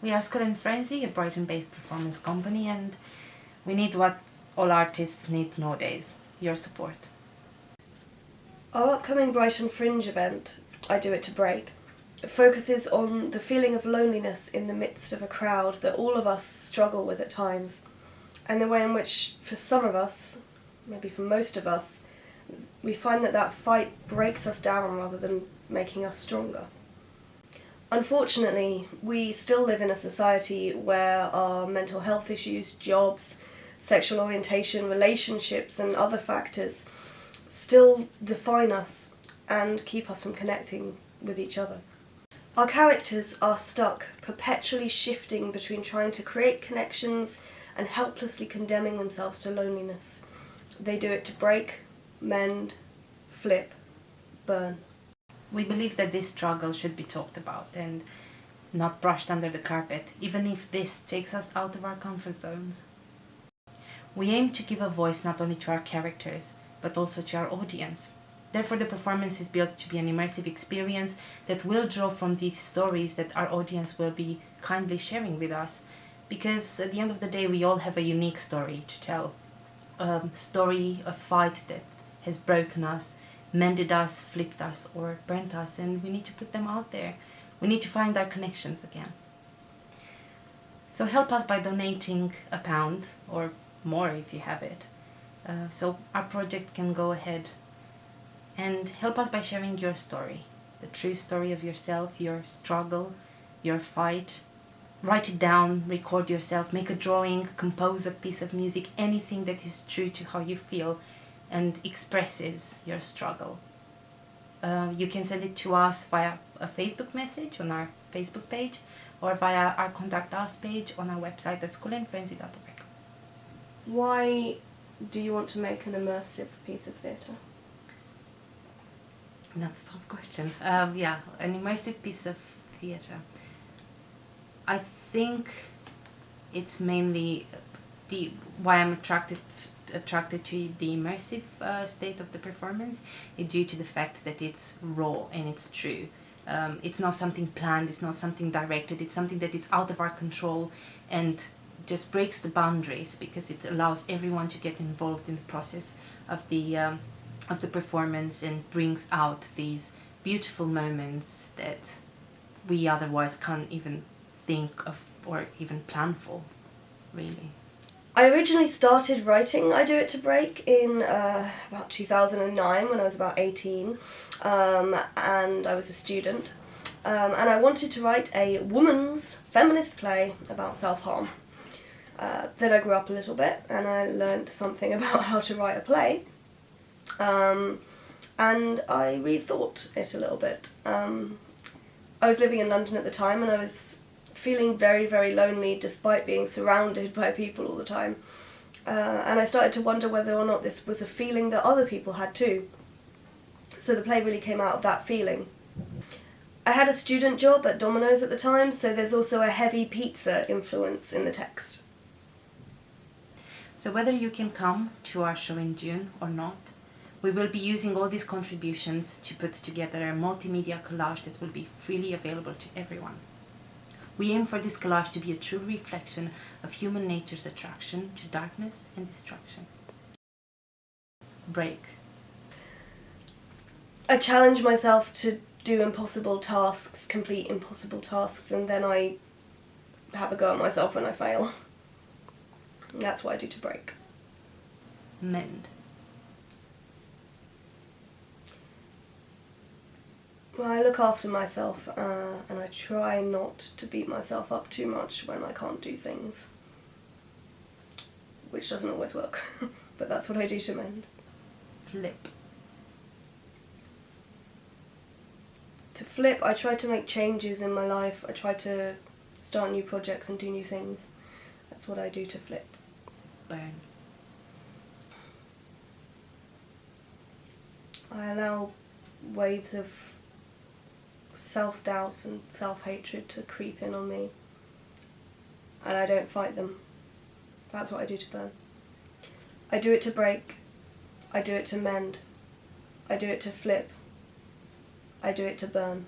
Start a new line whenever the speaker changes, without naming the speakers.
We are Squall&Frenzy, a Brighton-based performance company, and we need what all artists need nowadays, your support.
Our upcoming Brighton Fringe event, I Do It to Break, focuses on the feeling of loneliness in the midst of a crowd that all of us struggle with at times, and the way in which, for some of us, maybe for most of us, we find that fight breaks us down rather than making us stronger. Unfortunately, we still live in a society where our mental health issues, jobs, sexual orientation, relationships and other factors still define us and keep us from connecting with each other. Our characters are stuck, perpetually shifting between trying to create connections and helplessly condemning themselves to loneliness. They do it to break, mend, flip, burn.
We believe that this struggle should be talked about and not brushed under the carpet, even if this takes us out of our comfort zones. We aim to give a voice not only to our characters, but also to our audience. Therefore, the performance is built to be an immersive experience that will draw from these stories that our audience will be kindly sharing with us. Because at the end of the day, we all have a unique story to tell. A story, a fight that has broken us, mended us, flipped us, or burnt us, and we need to put them out there. We need to find our connections again. So help us by donating £1 or more if you have it, so our project can go ahead. And help us by sharing your story, the true story of yourself, your struggle, your fight. Write it down, record yourself, make a drawing, compose a piece of music, anything that is true to how you feel and expresses your struggle. You can send it to us via a Facebook message on our Facebook page or via our Contact Us page on our website at squall&frenzy.org.
Why do you want to make an immersive piece of theatre?
That's a tough question. Yeah, an immersive piece of theatre. I think it's mainly why I'm attracted to the immersive state of the performance is due to the fact that it's raw and it's true. It's not something planned, it's not something directed, it's something that is out of our control and just breaks the boundaries because it allows everyone to get involved in the process of the performance and brings out these beautiful moments that we otherwise can't even think of or even plan for, really.
I originally started writing I Do It to Break in about 2009 when I was about 18, and I was a student, and I wanted to write a woman's feminist play about self-harm. Then I grew up a little bit and I learned something about how to write a play, and I rethought it a little bit. I was living in London at the time and I was feeling very, very lonely despite being surrounded by people all the time. And I started to wonder whether or not this was a feeling that other people had too. So the play really came out of that feeling. I had a student job at Domino's at the time, so there's also a heavy pizza influence in the text.
So whether you can come to our show in June or not, we will be using all these contributions to put together a multimedia collage that will be freely available to everyone. We aim for this collage to be a true reflection of human nature's attraction to darkness and destruction. Break.
I challenge myself to do impossible tasks, complete impossible tasks, and then I have a go at myself when I fail. That's what I do to break.
Mend.
Well, I look after myself and I try not to beat myself up too much when I can't do things, which doesn't always work, but that's what I do to mend.
Flip.
To flip, I try to make changes in my life. I try to start new projects and do new things. That's what I do to flip.
Burn.
I allow waves of self-doubt and self-hatred to creep in on me, and I don't fight them. That's what I do to burn. I do it to break. I do it to mend. I do it to flip. I do it to burn.